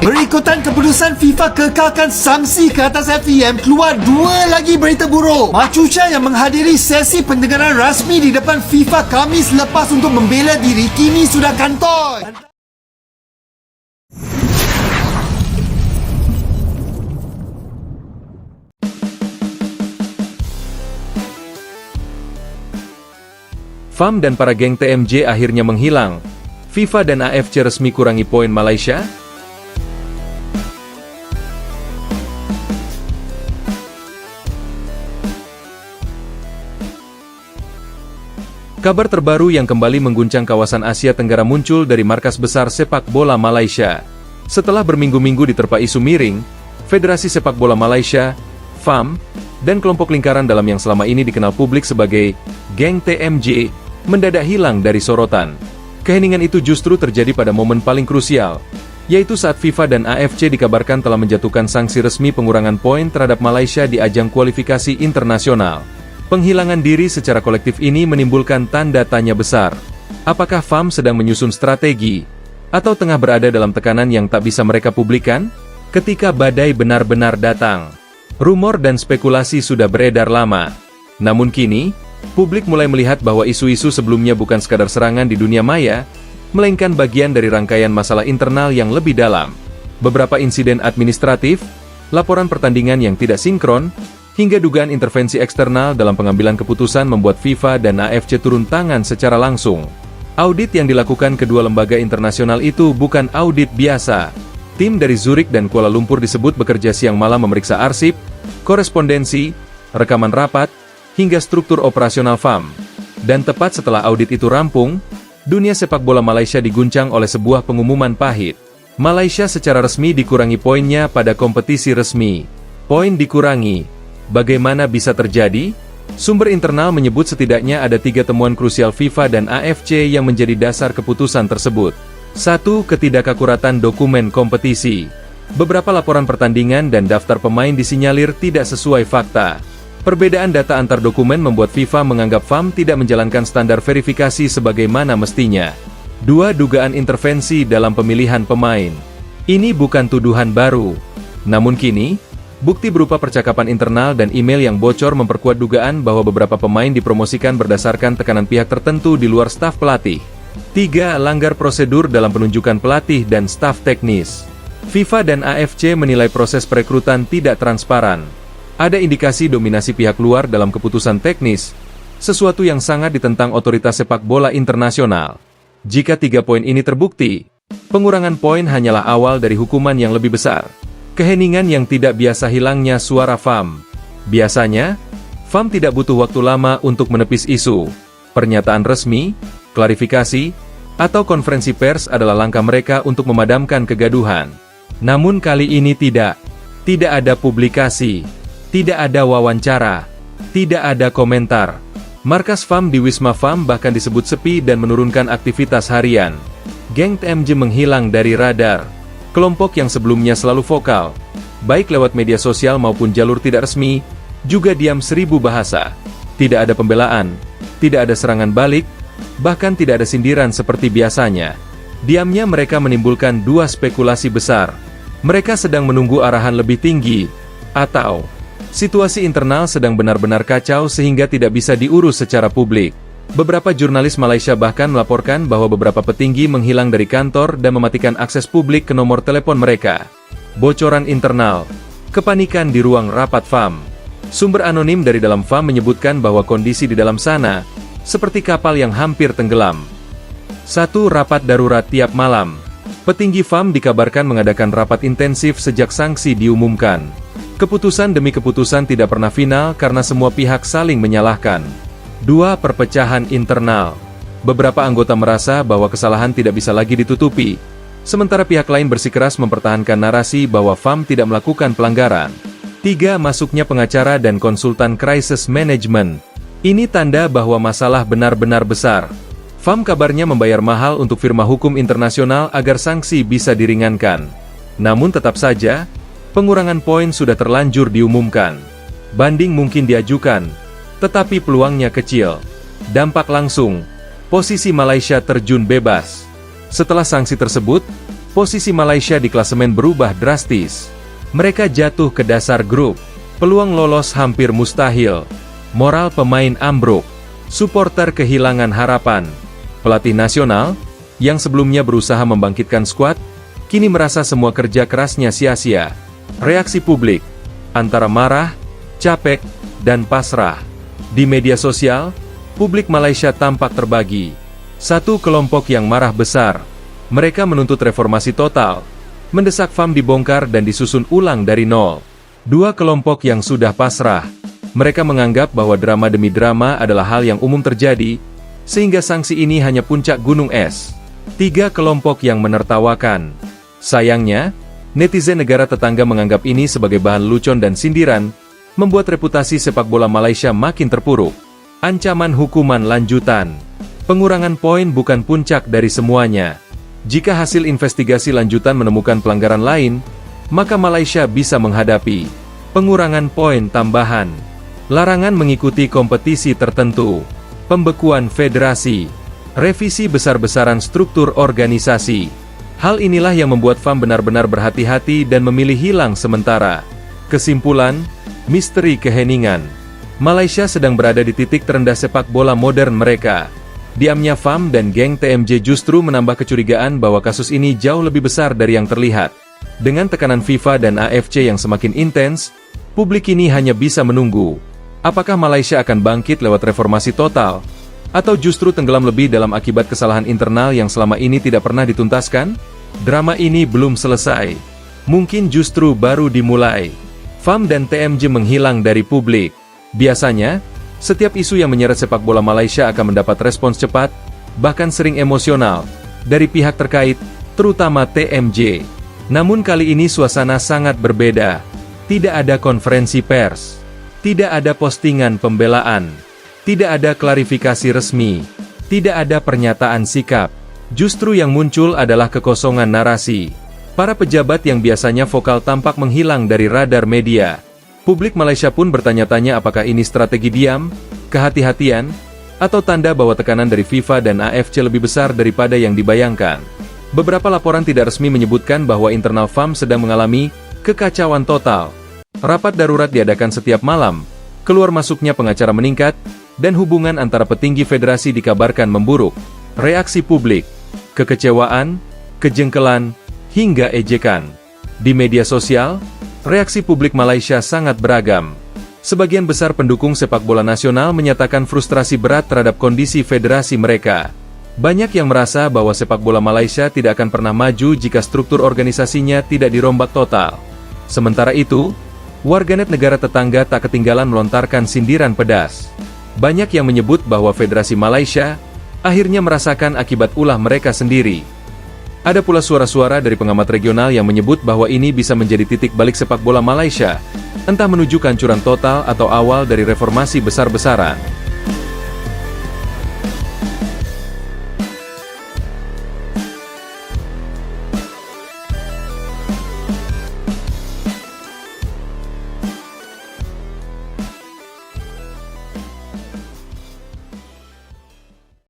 Berikutan keputusan FIFA kekalkan sanksi ke atas FEM, keluar dua lagi berita buruk. Machucha yang menghadiri sesi pendengaran rasmi di depan FIFA Khamis lepas untuk membela diri kini sudah kantoi. FAM dan para geng TMJ akhirnya menghilang. FIFA dan AFC resmi kurangi poin Malaysia? Kabar terbaru yang kembali mengguncang kawasan Asia Tenggara muncul dari markas besar sepak bola Malaysia. Setelah berminggu-minggu diterpa isu miring, Federasi Sepak Bola Malaysia, FAM, dan kelompok lingkaran dalam yang selama ini dikenal publik sebagai geng TMJ, mendadak hilang dari sorotan. Keheningan itu justru terjadi pada momen paling krusial, yaitu saat FIFA dan AFC dikabarkan telah menjatuhkan sanksi resmi pengurangan poin terhadap Malaysia di ajang kualifikasi internasional. Penghilangan diri secara kolektif ini menimbulkan tanda tanya besar. Apakah FAM sedang menyusun strategi, atau tengah berada dalam tekanan yang tak bisa mereka publikkan? Ketika badai benar-benar datang, rumor dan spekulasi sudah beredar lama. Namun kini, publik mulai melihat bahwa isu-isu sebelumnya bukan sekadar serangan di dunia maya, melainkan bagian dari rangkaian masalah internal yang lebih dalam. Beberapa insiden administratif, laporan pertandingan yang tidak sinkron, hingga dugaan intervensi eksternal dalam pengambilan keputusan membuat FIFA dan AFC turun tangan secara langsung. Audit yang dilakukan kedua lembaga internasional itu bukan audit biasa. Tim dari Zurich dan Kuala Lumpur disebut bekerja siang malam memeriksa arsip, korespondensi, rekaman rapat, hingga struktur operasional FAM. Dan tepat setelah audit itu rampung, dunia sepak bola Malaysia diguncang oleh sebuah pengumuman pahit. Malaysia secara resmi dikurangi poinnya pada kompetisi resmi. Poin dikurangi. Bagaimana bisa terjadi? Sumber internal menyebut setidaknya ada 3 temuan krusial FIFA dan AFC yang menjadi dasar keputusan tersebut. 1. Ketidakakuratan dokumen kompetisi. Beberapa laporan pertandingan dan daftar pemain disinyalir tidak sesuai fakta. Perbedaan data antar dokumen membuat FIFA menganggap FAM tidak menjalankan standar verifikasi sebagaimana mestinya. 2. Dugaan intervensi dalam pemilihan pemain. Ini bukan tuduhan baru. Namun kini, bukti berupa percakapan internal dan email yang bocor memperkuat dugaan bahwa beberapa pemain dipromosikan berdasarkan tekanan pihak tertentu di luar staf pelatih. 3. Langgar prosedur dalam penunjukan pelatih dan staf teknis. FIFA dan AFC menilai proses perekrutan tidak transparan. Ada indikasi dominasi pihak luar dalam keputusan teknis, sesuatu yang sangat ditentang otoritas sepak bola internasional. Jika 3 poin ini terbukti, pengurangan poin hanyalah awal dari hukuman yang lebih besar. Keheningan yang tidak biasa hilangnya suara FAM. Biasanya, FAM tidak butuh waktu lama untuk menepis isu. Pernyataan resmi, klarifikasi, atau konferensi pers adalah langkah mereka untuk memadamkan kegaduhan. Namun kali ini tidak. Tidak ada publikasi, tidak ada wawancara, tidak ada komentar. Markas FAM di Wisma FAM bahkan disebut sepi dan menurunkan aktivitas harian. Geng TMJ menghilang dari radar. Kelompok yang sebelumnya selalu vokal, baik lewat media sosial maupun jalur tidak resmi, juga diam 1000 bahasa. Tidak ada pembelaan, tidak ada serangan balik, bahkan tidak ada sindiran seperti biasanya. Diamnya mereka menimbulkan 2 spekulasi besar. Mereka sedang menunggu arahan lebih tinggi, atau situasi internal sedang benar-benar kacau sehingga tidak bisa diurus secara publik. Beberapa jurnalis Malaysia bahkan melaporkan bahwa beberapa petinggi menghilang dari kantor dan mematikan akses publik ke nomor telepon mereka. Bocoran internal, kepanikan di ruang rapat FAM. Sumber anonim dari dalam FAM menyebutkan bahwa kondisi di dalam sana seperti kapal yang hampir tenggelam. 1. Rapat darurat tiap malam. Petinggi FAM dikabarkan mengadakan rapat intensif sejak sanksi diumumkan. Keputusan demi keputusan tidak pernah final karena semua pihak saling menyalahkan. 2. Perpecahan internal. Beberapa anggota merasa bahwa kesalahan tidak bisa lagi ditutupi, sementara pihak lain bersikeras mempertahankan narasi bahwa FAM tidak melakukan pelanggaran. 3. Masuknya pengacara dan konsultan crisis management. Ini tanda bahwa masalah benar-benar besar. FAM kabarnya membayar mahal untuk firma hukum internasional agar sanksi bisa diringankan. Namun tetap saja, pengurangan poin sudah terlanjur diumumkan. Banding mungkin diajukan, tetapi peluangnya kecil. Dampak langsung, posisi Malaysia terjun bebas. Setelah sanksi tersebut, Posisi Malaysia di klasemen berubah drastis. Mereka jatuh ke dasar grup. Peluang lolos hampir mustahil. Moral pemain ambruk. Suporter kehilangan harapan. Pelatih nasional, yang sebelumnya berusaha membangkitkan skuad, kini merasa semua kerja kerasnya sia-sia. Reaksi publik, antara marah, capek, dan pasrah. Di media sosial, publik Malaysia tampak terbagi. Satu kelompok yang marah besar. Mereka menuntut reformasi total, mendesak FAM dibongkar dan disusun ulang dari nol. Dua kelompok yang sudah pasrah. Mereka menganggap bahwa drama demi drama adalah hal yang umum terjadi, sehingga sanksi ini hanya puncak gunung es. Tiga kelompok yang menertawakan. Sayangnya, netizen negara tetangga menganggap ini sebagai bahan lucon dan sindiran, membuat reputasi sepak bola Malaysia makin terpuruk. Ancaman hukuman lanjutan. Pengurangan poin bukan puncak dari semuanya. Jika hasil investigasi lanjutan menemukan pelanggaran lain, maka Malaysia bisa menghadapi pengurangan poin tambahan, larangan mengikuti kompetisi tertentu, pembekuan federasi, revisi besar-besaran struktur organisasi. Hal inilah yang membuat FAM benar-benar berhati-hati dan memilih hilang sementara. Kesimpulan, misteri keheningan. Malaysia sedang berada di titik terendah sepak bola modern mereka. Diamnya FAM dan geng TMJ justru menambah kecurigaan bahwa kasus ini jauh lebih besar dari yang terlihat. Dengan tekanan FIFA dan AFC yang semakin intens, publik ini hanya bisa menunggu. Apakah Malaysia akan bangkit lewat reformasi total? Atau justru tenggelam lebih dalam akibat kesalahan internal yang selama ini tidak pernah dituntaskan? Drama ini belum selesai. Mungkin justru baru dimulai. FAM dan TMJ menghilang dari publik. Biasanya, setiap isu yang menyeret sepak bola Malaysia akan mendapat respons cepat, bahkan sering emosional, dari pihak terkait, terutama TMJ. Namun kali ini suasana sangat berbeda. Tidak ada konferensi pers. Tidak ada postingan pembelaan. Tidak ada klarifikasi resmi. Tidak ada pernyataan sikap. Justru yang muncul adalah kekosongan narasi. Para pejabat yang biasanya vokal tampak menghilang dari radar media. Publik Malaysia pun bertanya-tanya apakah ini strategi diam, kehati-hatian, atau tanda bahwa tekanan dari FIFA dan AFC lebih besar daripada yang dibayangkan. Beberapa laporan tidak resmi menyebutkan bahwa internal FAM sedang mengalami kekacauan total. Rapat darurat diadakan setiap malam, keluar masuknya pengacara meningkat, dan hubungan antara petinggi federasi dikabarkan memburuk. Reaksi publik, kekecewaan, kejengkelan, hingga ejekan. Di media sosial, reaksi publik Malaysia sangat beragam. Sebagian besar pendukung sepak bola nasional menyatakan frustrasi berat terhadap kondisi federasi mereka. Banyak yang merasa bahwa sepak bola Malaysia tidak akan pernah maju jika struktur organisasinya tidak dirombak total. Sementara itu, warganet negara tetangga tak ketinggalan melontarkan sindiran pedas. Banyak yang menyebut bahwa Federasi Malaysia akhirnya merasakan akibat ulah mereka sendiri. Ada pula suara-suara dari pengamat regional yang menyebut bahwa ini bisa menjadi titik balik sepak bola Malaysia, entah menuju kehancuran total atau awal dari reformasi besar-besaran.